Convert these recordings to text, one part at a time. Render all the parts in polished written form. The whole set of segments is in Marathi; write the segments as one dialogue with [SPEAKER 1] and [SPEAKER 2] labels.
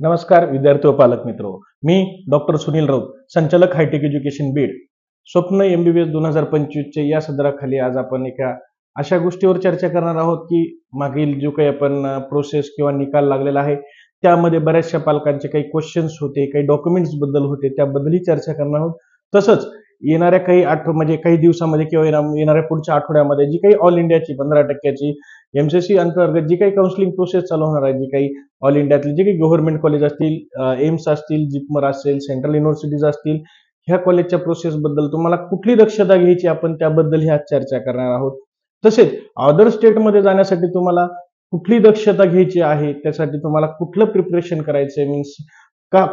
[SPEAKER 1] नमस्कार विद्यार्थी व पालक मित्र, मी डॉक्टर सुनील राऊत, संचालक हायटेक एज्युकेशन बीड. स्वप्न MBBS 2025 या सदराखाली आज आपण एका अशा गोष्टीवर चर्चा करणार आहोत की मागील जो काही आपण प्रोसेस किंवा निकाल लागलेला आहे त्यामध्ये बऱ्याचशा पालकांचे काही क्वेश्चन्स होते, काही डॉक्युमेंट्स बद्दल होते, त्याबद्दलही चर्चा करणार आहोत. तसंच येणाऱ्या म्हणजे काही दिवसामध्ये किंवा येणाऱ्या पुढच्या आठवड्यामध्ये जी काही ऑल इंडियाची 15% MCC अंतर्गत जी काही काउन्सिलिंग प्रोसेस चालू होणार आहे, जी काही ऑल इंडियातले जे काही गव्हर्नमेंट कॉलेज असतील, एम्स असतील, जिपमर असेल, सेंट्रल युनिव्हर्सिटीज असतील, ह्या कॉलेजच्या प्रोसेस बद्दल तुम्हाला कुठली दक्षता घ्यायची आपण त्याबद्दल आज चर्चा करणार आहोत. तसेच अदर स्टेटमध्ये जाण्यासाठी तुम्हाला कुठली दक्षता घ्यायची आहे, त्यासाठी तुम्हाला कुठलं प्रिपरेशन करायचंय, मीन्स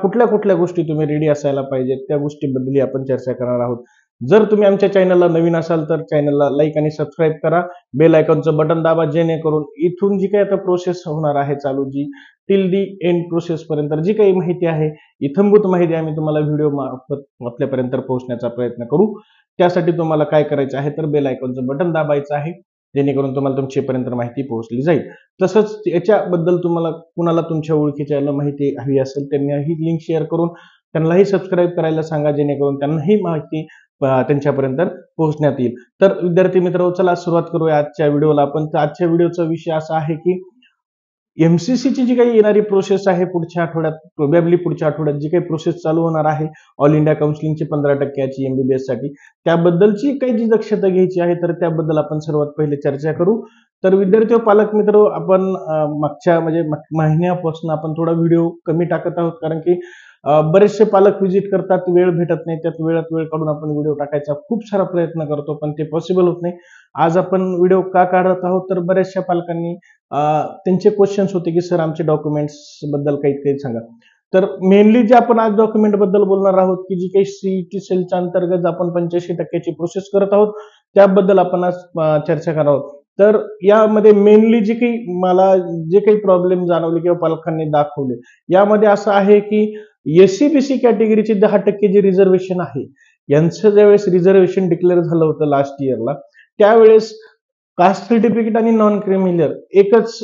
[SPEAKER 1] कुठल्या कुठल्या गोष्टी तुम्ही रेडी असायला पाहिजेत त्या गोष्टीबद्दल आपण चर्चा करणार आहोत. जर तुम्ही आमच्या चॅनलला नवीन असाल तर चॅनलला लाईक आणि सबस्क्राईब करा, बेल आयकॉनचं बटन दाबा, जेणेकरून इथून जी काही आता प्रोसेस होणार आहे चालू, जी टिल दी एंड प्रोसेस पर्यंत जी काही माहिती आहे, इथंभूत माहिती आम्ही तुम्हाला व्हिडिओ मार्फत आपल्यापर्यंत पोहोचण्याचा प्रयत्न करू. त्यासाठी तुम्हाला काय करायचं आहे तर बेल आयकॉनचं बटन दाबायचं आहे, जेणेकरून तुम्हाला तुमच्यापर्यंत माहिती पोहोचली जाईल. तसंच याच्याबद्दल तुम्हाला कुणाला तुमच्या ओळखीच्या माहिती हवी असेल त्यांनी ही लिंक शेअर करून त्यांनाही सबस्क्राईब करायला सांगा, जेणेकरून त्यांनाही माहिती त्यांच्यापर्यंत पोहोचण्यात येईल. तर विद्यार्थी मित्र, चला सुरुवात करूया आजच्या व्हिडिओला. आपण आजच्या व्हिडिओचा विषय असा आहे की MCC ची जी काही येणारी प्रोसेस आहे पुढच्या आठवड्यात, प्रोबॅबली पुढच्या आठवड्यात जी काही प्रोसेस चालू होणार आहे ऑल इंडिया काउन्सिलिंगची 15%ची MBBS साठी, त्याबद्दलची काही जी दक्षता घ्यायची आहे तर त्याबद्दल आपण सर्वात पहिले चर्चा करू. तर विद्यार्थी व पालक मित्र, आपण मागच्या महिन्यापासून आपण थोडा व्हिडिओ कमी टाकत आहोत, कारण की बरेचसे पालक व्हिजिट करतात, वेळ भेटत नाही, त्यात वेळात वेळ काढून आपण व्हिडिओ टाकायचा खूप सारा प्रयत्न करतो, पण ते पॉसिबल होत नाही. आज आपण व्हिडिओ का काढत आहोत तर बऱ्याचशा पालकांनी त्यांचे क्वेश्चन्स होते की सर आमचे डॉक्युमेंट्स बद्दल काही सांगा. तर मेनली जे आपण आज डॉक्युमेंट बद्दल बोलणार आहोत की जी काही CET सेलच्या अंतर्गत आपण 85%ची प्रोसेस करत आहोत त्याबद्दल आपण आज चर्चा करणार आहोत. तर यामध्ये मेनली मला जे काही प्रॉब्लेम जाणवले किंवा पालकांनी दाखवले, यामध्ये असं आहे की SC-BC कॅटेगरीचे 10% जे रिझर्वेशन आहे, यांचं ज्यावेळेस रिझर्वेशन डिक्लेअर झालं होतं लास्ट इयरला, त्यावेळेस कास्ट सर्टिफिकेट आणि नॉन क्रिमिनल एकच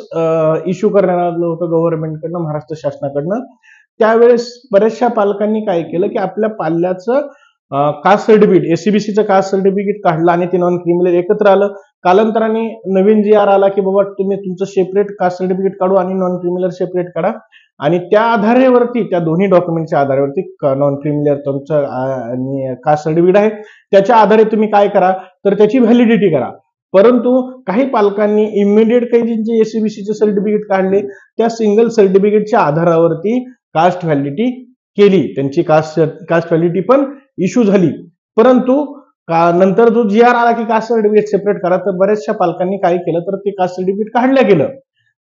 [SPEAKER 1] इश्यू करण्यात आलं होतं गव्हर्नमेंटकडनं, महाराष्ट्र शासनाकडनं. त्यावेळेस बऱ्याचशा पालकांनी काय केलं की आपल्या पाल्याचं कास्ट सर्टिफिकेट, SC-BCचं कास्ट सर्टिफिकेट काढलं आणि ते नॉन क्रिमिनल एकत्र आलं. कालांतराने नवीन GR आला की बाबा तुम्ही तुमचं सेपरेट कास्ट सर्टिफिकेट काढू आणि नॉन क्रिमिनल सेपरेट काढा, आणि त्या आधारावरती, त्या दोन्ही डॉक्युमेंटच्या आधारावरती, नॉन क्रिमिनल तुमचं आणि कास्ट सर्टिफिकेट आहे त्याच्या आधारे तुम्ही काय करा तर त्याची व्हॅलिडिटी करा. परंतु काही पालकांनी इमिडिएट काही ज्यांचे SC-BCचे सर्टिफिकेट काढले त्या सिंगल सर्टिफिकेटच्या आधारावरती कास्ट व्हॅलिडिटी केली, त्यांची कास्ट व्हॅलिडिटी पण इश्यू झाली. परंतु नंतर जो GR आला की कास्ट सर्टिफिकेट सेपरेट करा, तर बऱ्याचशा पालकांनी काय केलं तर ते कास्ट सर्टिफिकेट काढलं गेलं,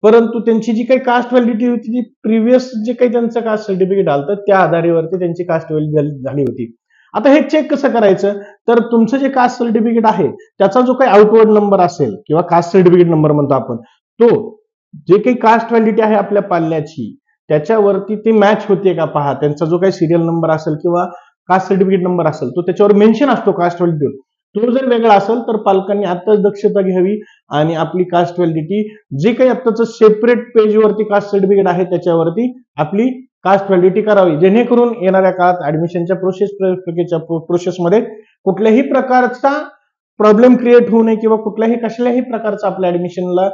[SPEAKER 1] परंतु त्यांची जी काही कास्ट व्हॅलिडिटी होती, जी प्रिव्हियस जे काही त्यांचं कास्ट सर्टिफिकेट आलं त्या आधारावरती त्यांची कास्ट व्हॅलिडिटी झाली होती. आता हे चेक कसं करायचं तर तुमचं जे कास्ट सर्टिफिकेट आहे त्याचा जो काही आउटवर्ड नंबर असेल किंवा कास्ट सर्टिफिकेट नंबर म्हणतो आपण, तो जे काही कास्ट व्हॅलिडिटी आहे आपल्या पाल्याची त्याच्यावरती ते मॅच होते का पहा. त्यांचा जो काही सिरियल नंबर असेल किंवा कास्ट सर्टिफिकेट नंबर असेल तो त्याच्यावर मेन्शन असतो कास्ट व्हॅलिडिटी, तो जर वेगळा असेल तर पालकांनी आताच दक्षता घ्यावी आणि आपली कास्ट व्हॅलिडिटी जे काही आताच सेपरेट पेजवरती कास्ट सर्टिफिकेट आहे त्याच्यावरती आपली कास्ट व्हॅलिडिटी करावी, जेणेकरून येणाऱ्या काळात ऍडमिशनच्या प्रोसेसमध्ये कुठल्याही प्रकारचा प्रॉब्लेम क्रिएट होऊ नये किंवा कसल्याही प्रकारचा आपल्या ऍडमिशनला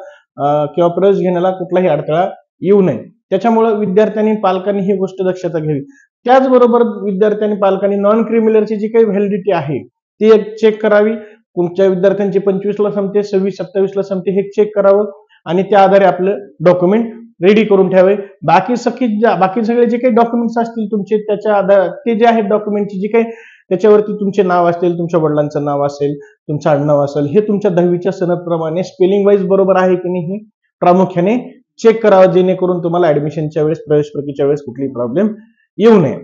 [SPEAKER 1] किंवा प्रवेश घेण्याला कुठलाही अडथळा येऊ नये. त्याच्यामुळे विद्यार्थ्यांनी पालकांनी ही गोष्ट दक्षता घ्यावी. त्याचबरोबर विद्यार्थ्यांनी पालकांनी नॉन क्रिमिनलची जी काही व्हॅलिडिटी आहे ती एक चेक करावी. तुमच्या विद्यार्थ्यांची 25ला संपते, 26-27ला संपते, हे चेक करावं आणि त्या आधारे आपलं डॉक्युमेंट रेडी करून ठेवावे. बाकी सगळे जे काही डॉक्युमेंट्स असतील तुमचे, त्याच्या आधार ते जे आहेत डॉक्युमेंटची जी काही त्याच्यावरती तुमचे नाव असतील, तुमच्या वडिलांचं नाव असेल, तुमचं आडनाव असेल, हे तुमच्या 10वीच्या सनदप्रमाणे स्पेलिंग वाईज बरोबर आहे की नाही हे प्रामुख्याने चेक करावं, जेणेकरून तुम्हाला ऍडमिशनच्या वेळेस, प्रवेश प्रक्रियेच्या वेळेस कुठली प्रॉब्लेम येऊ नये.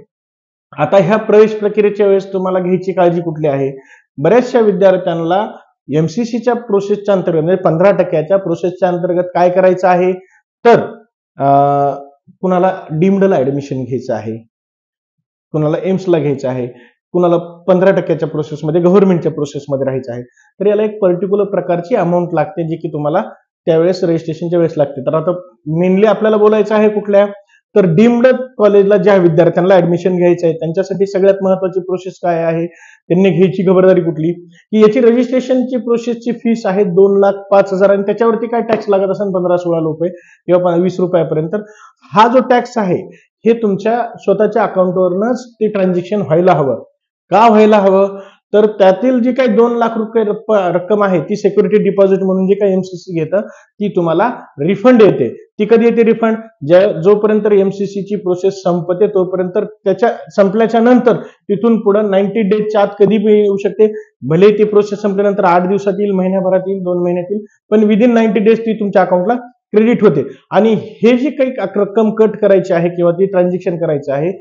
[SPEAKER 1] आता ह्या प्रवेश प्रक्रियेच्या वेळेस तुम्हाला घ्यायची काळजी कुठली आहे. बऱ्याचशा विद्यार्थ्यांना MCCच्या प्रोसेसच्या अंतर्गत म्हणजे 15%च्या प्रोसेसच्या अंतर्गत काय करायचं आहे तर कुणाला डीम्डला ऍडमिशन घ्यायचं आहे, कुणाला एम्सला घ्यायचं आहे, कुणाला 15%च्या प्रोसेसमध्ये गव्हर्नमेंटच्या प्रोसेसमध्ये राहायचं आहे. तर याला एक पर्टिक्युलर प्रकारची अमाऊंट लागते जी की तुम्हाला त्यावेळेस रजिस्ट्रेशनच्या वेळेस लागते. तर आता मेनली आपल्याला बोलायचं आहे कुठल्या तर डीम्ड कॉलेजला ज्या विद्यार्थ्यांना ऍडमिशन घ्यायचं आहे त्यांच्यासाठी सगळ्यात महत्वाची प्रोसेस काय आहे, त्यांनी घ्यायची खबरदारी कुठली, की याची रजिस्ट्रेशनची प्रोसेसची फीस आहे 2,05,000 आणि त्याच्यावरती काय टॅक्स लागत असेल 15-16 रुपये किंवा 20 रुपयापर्यंत. हा जो टॅक्स आहे हे तुमच्या स्वतःच्या अकाउंटवरनच ते ट्रान्झॅक्शन व्हायला हवं. का व्हायला हवं, तर त्यातील जी काही 2 लाख रुपये रक्कम आहे ती सिक्युरिटी डिपॉझिट म्हणून जे काही एमसीसी घेतं ती तुम्हाला रिफंड येते. ती कधी येते रिफंड, जोपर्यंत एमसीसीची प्रोसेस संपते तोपर्यंत, त्याच्या संपल्याच्या नंतर तिथून पुढे 90 डेजच्या आत कधी येऊ शकते. भले ती प्रोसेस संपल्यानंतर 8 दिवसात येईल, महिन्याभरात येईल, 2 महिन्यात येईल, पण विदिन 90 डेज ती तुमच्या अकाउंटला क्रेडिट होते. आणि हे जी काही रक्कम कट करायची आहे किंवा ती ट्रान्झॅक्शन करायचं आहे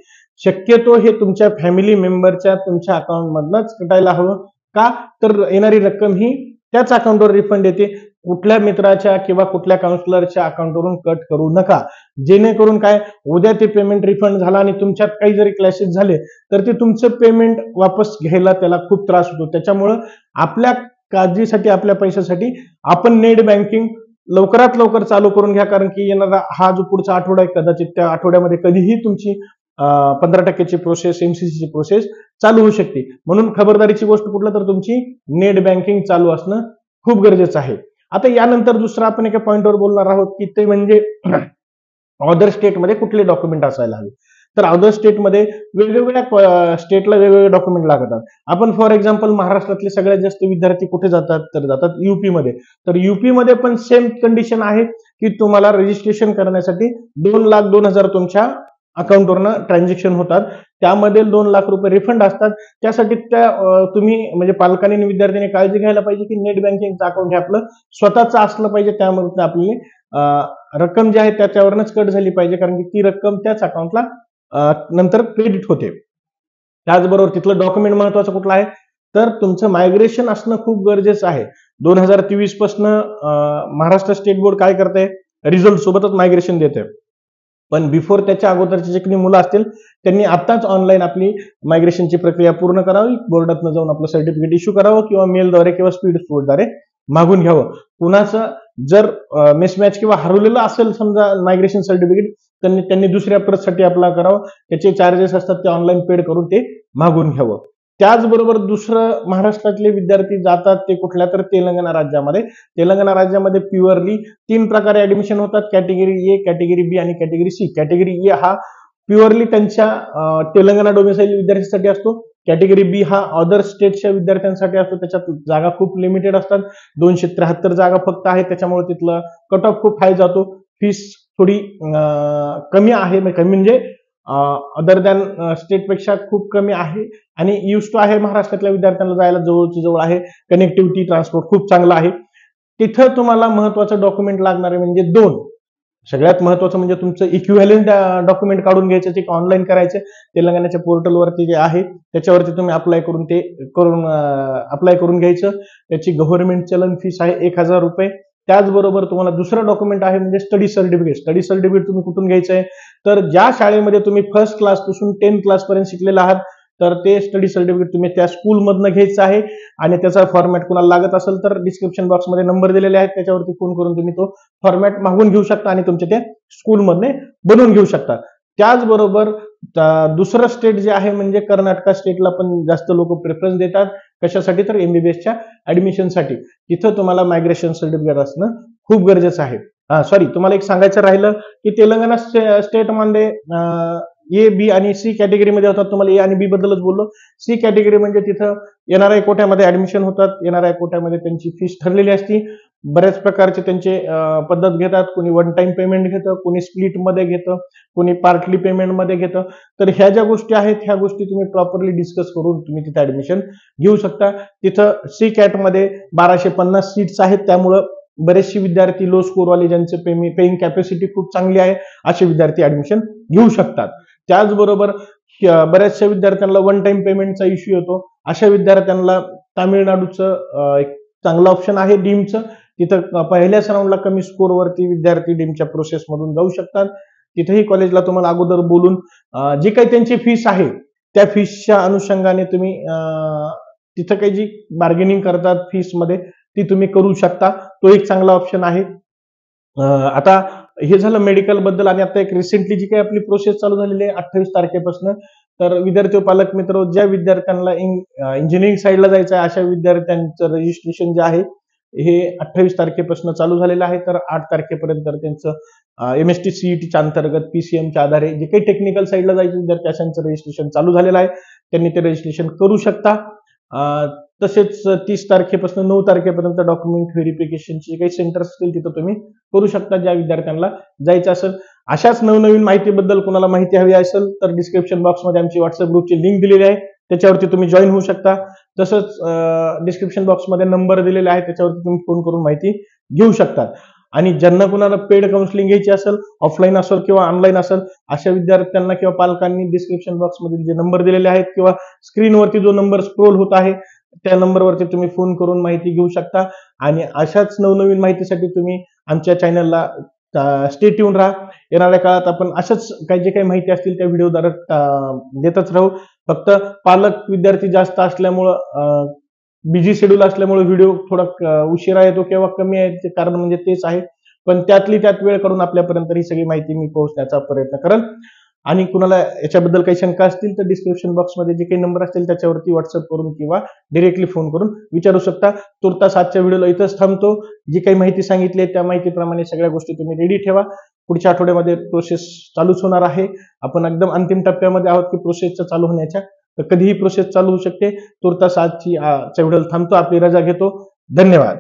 [SPEAKER 1] शक्यतो हे तुमच्या फॅमिली मेंबरच्या तुमच्या अकाउंट मधनच कटायला हवं. का, तर येणारी रक्कम ही त्याच अकाउंटवर रिफंड येते. कुठल्या मित्राच्या किंवा कुठल्या काउन्सिलरच्या अकाउंटवरून कट करू नका, जेणेकरून काय, उद्या ते पेमेंट रिफंड झाला आणि तुमच्यात काही जरी क्लॅशेस झाले तर ते तुमचं पेमेंट वापस घ्यायला त्याला खूप त्रास होतो. त्याच्यामुळं आपल्या काळजीसाठी, आपल्या पैशासाठी आपण नेट बँकिंग लवकरात लवकर चालू करून घ्या, कारण की येणारा हा जो पुढचा आठवडा आहे कदाचित त्या आठवड्यामध्ये कधीही तुमची 15% प्रोसेस, एमसीसीची प्रोसेस चालू होऊ शकते. म्हणून खबरदारीची गोष्ट कुठलं, तर तुमची नेट बँकिंग चालू असणं खूप गरजेचं आहे. आता यानंतर दुसरं आपण एका पॉइंटवर बोलणार आहोत की ते म्हणजे अदर स्टेटमध्ये कुठले डॉक्युमेंट असायला हवे. तर अदर स्टेटमध्ये वेगवेगळ्या स्टेटला वेगवेगळे डॉक्युमेंट लागतात. आपण फॉर एक्झाम्पल महाराष्ट्रातले सगळ्यात जास्त विद्यार्थी कुठे जातात, तर जातात युपी मध्ये. तर युपी मध्ये पण सेम कंडिशन आहे की तुम्हाला रजिस्ट्रेशन करण्यासाठी 2,02,000 तुमच्या अकाउंटवरनं ट्रान्झॅक्शन होतात. त्यामध्ये 2 लाख रुपये रिफंड असतात. त्यासाठी तुम्ही म्हणजे पालकांनी आणि विद्यार्थ्यांनी काळजी घ्यायला पाहिजे की नेट बँकिंगचं अकाउंट हे आपलं स्वतःचं असलं पाहिजे. त्यामध्ये आपली रक्कम जी आहे त्याच्यावरच कट झाली पाहिजे, कारण की ती रक्कम त्याच अकाउंटला नंतर क्रेडिट होते. त्याचबरोबर तिथलं डॉक्युमेंट महत्वाचं कुठलं आहे, तर तुमचं मायग्रेशन असणं खूप गरजेचं आहे. 2023 पासून महाराष्ट्र स्टेट बोर्ड काय करते, रिझल्ट सोबतच मायग्रेशन देते. पण बिफोर त्याच्या अगोदरचे जे काही मुलं असतील त्यांनी आताच ऑनलाईन आपली मायग्रेशनची प्रक्रिया पूर्ण करावी, बोर्डातनं जाऊन आपलं सर्टिफिकेट इश्यू करावं किंवा मेलद्वारे किंवा स्पीड पोस्टद्वारे मागून घ्यावं. कुणाचं जर मिसमॅच किंवा हरवलेलं असेल समजा मायग्रेशन सर्टिफिकेट, त्यांनी दुसऱ्या प्रतसाठी अप्लाय करावं. त्याचे चार्जेस असतात ते ऑनलाईन पेड करून ते मागून घ्यावं. त्याचबरोबर दुसरं महाराष्ट्रातले विद्यार्थी जातात ते कुठल्या, तर तेलंगणा राज्यामध्ये. तेलंगणा राज्यामध्ये प्युअरली 3 प्रकारे ऍडमिशन होतात, कॅटेगरी ए, कॅटेगरी बी आणि कॅटेगरी सी. कॅटेगरी ए हा प्युअरली त्यांच्या तेलंगणा डोमिसाईल विद्यार्थ्यांसाठी असतो. कॅटेगरी बी हा अदर स्टेटच्या विद्यार्थ्यांसाठी असतो. त्याच्यात जागा खूप लिमिटेड असतात, 273 जागा फक्त आहेत. त्याच्यामुळे तिथलं कट ऑफ खूप हाय जातो. फीस थोडी कमी आहे, कमी म्हणजे अदर दॅन स्टेटपेक्षा खूप कमी आहे आणि युज टू आहे. महाराष्ट्रातल्या विद्यार्थ्यांना जायला जवळची जवळ आहे, कनेक्टिव्हिटी ट्रान्सपोर्ट खूप चांगला आहे. तिथं तुम्हाला महत्वाचं डॉक्युमेंट लागणारे म्हणजे 2. सगळ्यात महत्वाचं म्हणजे तुमचं इक्विव्हॅलेंट डॉक्युमेंट काढून घ्यायचं, ते ऑनलाईन करायचं. तेलंगणाच्या पोर्टलवरती जे आहे त्याच्यावरती तुम्ही अप्लाय करून घ्यायचं. त्याची गव्हर्नमेंट चलन फीस आहे 1,000 रुपये. त्याचबरोबर तुम्हाला दुसरं डॉक्युमेंट आहे म्हणजे स्टडी सर्टिफिकेट. स्टडी सर्टिफिकेट तुम्ही कुठून घ्यायचं आहे, तर ज्या शाळेमध्ये तुम्ही फर्स्ट क्लास पासून 10th क्लास पर्यंत शिकलेला आहात तर ते स्टडी सर्टिफिकेट तुम्ही त्या स्कूलमधनं घ्यायचं आहे. आणि त्याचा फॉर्मॅट कुणाला लागत असेल तर डिस्क्रिप्शन बॉक्समध्ये नंबर दिलेले आहेत, त्याच्यावरती फोन करून तुम्ही तो फॉर्मॅट मागून घेऊ शकता आणि तुमच्या त्या स्कूलमधने बनवून घेऊ शकता. त्याचबरोबर दुसरं स्टेट जे आहे म्हणजे कर्नाटक स्टेटला पण जास्त लोक प्रेफरन्स देतात. कशासाठी, तर एमबीबीएसच्या ऍडमिशनसाठी. तिथं तुम्हाला मायग्रेशन सर्टिफिकेट असणं खूप गरजेचं आहे. सॉरी, तुम्हाला एक सांगायचं राहिलं की तेलंगणा स्टेटमध्ये ए, बी आणि सी कॅटेगरीमध्ये होतात. तुम्हाला ए आणि बी बद्दलच बोललो. सी कॅटेगरी म्हणजे तिथं एनआरआय कोट्यामध्ये ऍडमिशन होतात. एनआरआय कोट्यामध्ये त्यांची फीस ठरलेली असती. बऱ्याच प्रकारचे त्यांचे पद्धत घेतात. कोणी वन टाइम पेमेंट घेतं, कोणी स्प्लिट मध्ये घेतं, कोणी पार्टली पेमेंट मध्ये घेतं. तर ह्या ज्या गोष्टी आहेत ह्या गोष्टी तुम्ही प्रॉपरली डिस्कस करून तुम्ही तिथे ऍडमिशन घेऊ शकता. तिथं सी कॅटमध्ये 1250 सीट्स आहेत. त्यामुळं बरेचसे विद्यार्थी लो स्कोरवाले ज्यांचे पेइंग कॅपॅसिटी खूप चांगली आहे असे विद्यार्थी ऍडमिशन घेऊ शकतात. त्याचबरोबर बऱ्याचशा विद्यार्थ्यांना वन टाइम पेमेंटचा इश्यू येतो. अशा विद्यार्थ्यांना तामिळनाडूचं एक चांगलं ऑप्शन आहे डीमचं. तिथं पहिल्याच राऊंडला कमी स्कोरवरती विद्यार्थी डीमच्या प्रोसेसमधून जाऊ शकतात. तिथेही कॉलेजला तुम्हाला अगोदर बोलून जी काही त्यांची फीस आहे त्या फीसच्या अनुषंगाने तुम्ही तिथं काही जी बार्गेनिंग करतात फीसमध्ये ती तुम्ही करू शकता. तो एक चांगला ऑप्शन आहे. आता हे झालं मेडिकल बद्दल. आणि आता एक रिसेंटली जी काही आपली प्रोसेस चालू झालेली आहे 28 तारखेपासून, तर विद्यार्थी व पालक मित्र ज्या विद्यार्थ्यांना इंजिनिअरिंग साईडला जायचं आहे अशा विद्यार्थ्यांचं रजिस्ट्रेशन जे आहे हे 28 तारखेपासून चालू झालेलं आहे. तर 8 तारखेपर्यंत त्यांचं MST CETच्या अंतर्गत PCMच्या आधारे जे काही टेक्निकल साईडला जायचे विद्यार्थी अशांचं रजिस्ट्रेशन चालू झालेलं आहे. त्यांनी ते रजिस्ट्रेशन करू शकता. तसेच 30 तारखेपासून 9 तारखेपर्यंत डॉक्युमेंट व्हेरिफिकेशनचे काही सेंटर्स असतील तिथं तुम्ही करू शकता ज्या विद्यार्थ्यांना जायचं असेल. अशाच नवनवीन माहितीबद्दल कोणाला माहिती हवी असेल तर डिस्क्रिप्शन बॉक्समध्ये आमची व्हॉट्सअप ग्रुपची लिंक दिलेली आहे, त्याच्यावरती तुम्ही जॉईन होऊ शकता. तसंच डिस्क्रिप्शन बॉक्समध्ये नंबर दिलेला आहे, त्याच्यावरती तुम्ही फोन करून माहिती घेऊ शकता. आणि ज्यांना कुणाला पेड काउन्सिलिंग घ्यायची असेल, ऑफलाईन असेल किंवा ऑनलाईन असेल, अशा विद्यार्थ्यांना किंवा पालकांनी डिस्क्रिप्शन बॉक्समधील जे नंबर दिलेले आहेत किंवा स्क्रीनवरती जो नंबर स्क्रोल होत आहे त्या नंबरवरती तुम्ही फोन करून माहिती घेऊ शकता. आणि अशाच नवनवीन माहितीसाठी तुम्ही आमच्या चॅनलला स्टे ट्यून राहा. येणाऱ्या काळात आपण अशाच जे काही माहिती असतील त्या व्हिडिओद्वारे देतच राहू. फक्त पालक विद्यार्थी जास्त असल्यामुळं, बिझी शेड्यूल असल्यामुळे व्हिडिओ थोडा उशिरा येतो किंवा कमी आहे, कारण म्हणजे तेच आहे. पण त्यातली त्यात वेळ काढून आपल्यापर्यंत ही सगळी माहिती मी पोहोचण्याचा प्रयत्न करेन. आणि कुणाला याच्याबद्दल काही शंका असतील तर डिस्क्रिप्शन बॉक्समध्ये जे काही नंबर असतील त्याच्यावरती व्हॉट्सअप करून किंवा डिरेक्टली फोन करून विचारू शकता. तुर्तास आजच्या व्हिडिओला इथंच थांबतो. जी काही माहिती सांगितली त्या माहितीप्रमाणे सगळ्या गोष्टी तुम्ही रेडी ठेवा. पुढच्या आठवड्यामध्ये प्रोसेस चालूच होणार आहे. आपण एकदम अंतिम टप्प्यामध्ये आहोत की प्रोसेसच्या चालू होण्याच्या, तर कधीही प्रोसेस चालू होऊ शकते. तुर्तास आजच्या व्हिडिओला थांबतो, आपली रजा घेतो. धन्यवाद.